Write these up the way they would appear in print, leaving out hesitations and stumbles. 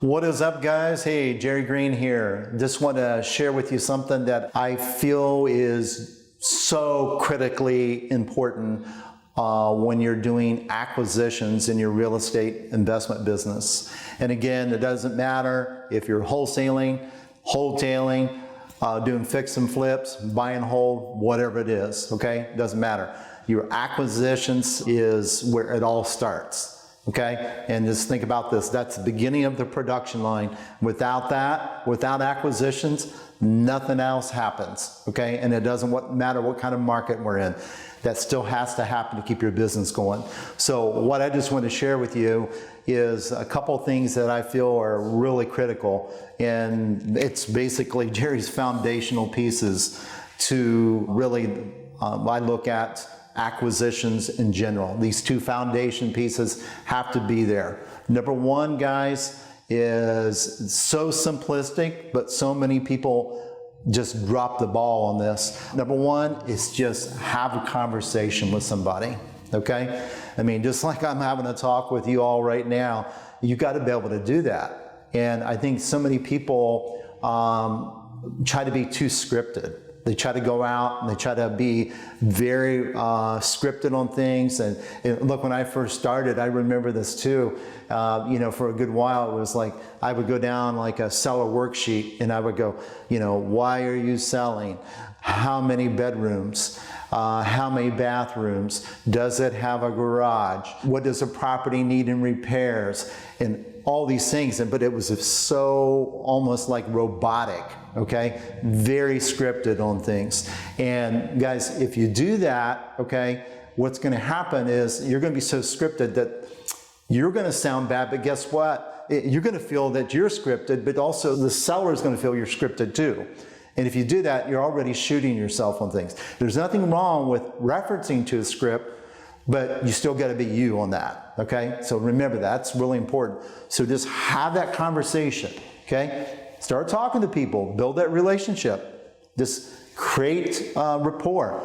What is up, guys? Hey, Jerry Green here. Just want to share with you something that I feel is so critically important when you're doing acquisitions in your real estate investment business. And again, it doesn't matter if you're wholesaling, wholetailing, doing fix and flips, buy and hold, whatever it is, okay? It doesn't matter. Your acquisitions is where it all starts. Okay, and just think about this. That's the beginning of the production line. Without that, without acquisitions, nothing else happens. Okay, and it doesn't matter what kind of market we're in. That still has to happen to keep your business going. So what I just want to share with you is a couple things that I feel are really critical. And it's basically Jerry's foundational pieces to really, I look at acquisitions in general. These two foundation pieces have to be there. Number one, guys, is so simplistic, but so many people just drop the ball on this. Number one is just have a conversation with somebody, okay? I mean, just like I'm having a talk with you all right now, you got to be able to do that. And I think so many people try to be too scripted. They try to go out and they try to be very scripted on things. And look, when I first started, I remember this too. You know, for a good while, it was like I would go down like a seller worksheet and I would go, you know, why are you selling? How many bedrooms? How many bathrooms? Does it have a garage? What does a property need in repairs? And all these things, but it was so almost like robotic, okay? Very scripted on things. And guys, if you do that, okay, what's gonna happen is you're gonna be so scripted that you're gonna sound bad, but guess what? You're gonna feel that you're scripted, but also the seller is gonna feel you're scripted too. And if you do that, you're already shooting yourself on things. There's nothing wrong with referencing to a script, but you still got to be you on that, okay? So remember, that's really important. So just have that conversation, okay? Start talking to people, build that relationship. Just create rapport,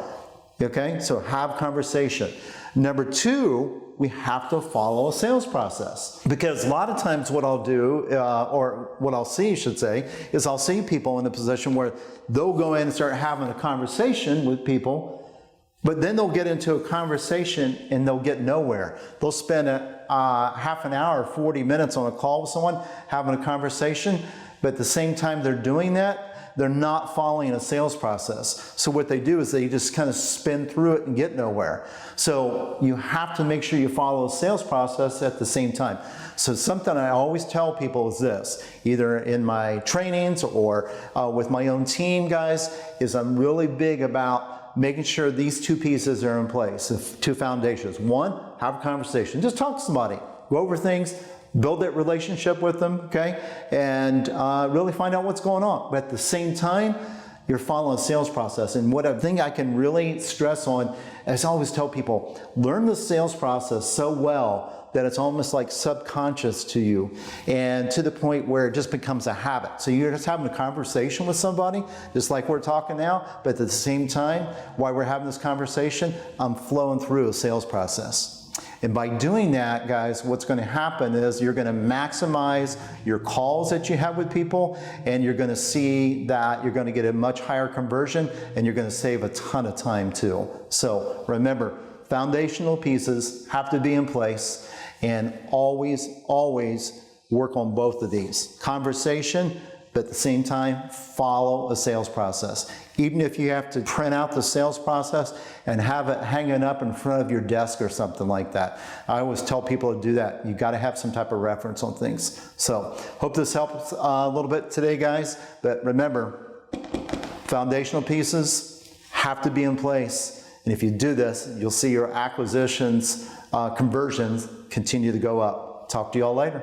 okay? So have conversation. Number two, we have to follow a sales process. Because a lot of times what I'll do, or what I'll see, I should say, is I'll see people in a position where they'll go in and start having a conversation with people, but then they'll get into a conversation and they'll get nowhere. They'll spend half an hour, 40 minutes on a call with someone, having a conversation, but at the same time they're doing that, they're not following a sales process. So what they do is they just kind of spin through it and get nowhere. So you have to make sure you follow a sales process at the same time. So something I always tell people is this, either in my trainings or with my own team, guys, is I'm really big about making sure these two pieces are in place, two foundations. One, have a conversation. Just talk to somebody. Go over things, build that relationship with them, okay? And really find out what's going on. But at the same time, you're following a sales process. And what I think I can really stress on is I always tell people, learn the sales process so well that it's almost like subconscious to you, and to the point where it just becomes a habit. So you're just having a conversation with somebody, just like we're talking now, but at the same time, while we're having this conversation, I'm flowing through a sales process. And by doing that, guys, what's going to happen is you're going to maximize your calls that you have with people, and you're going to see that you're going to get a much higher conversion, and you're going to save a ton of time too. So remember, foundational pieces have to be in place, and always, always work on both of these. Conversation, but at the same time, follow a sales process. Even if you have to print out the sales process and have it hanging up in front of your desk or something like that. I always tell people to do that. You got to have some type of reference on things. So hope this helps a little bit today, guys. But remember, foundational pieces have to be in place. And if you do this, you'll see your acquisitions, conversions continue to go up. Talk to you all later.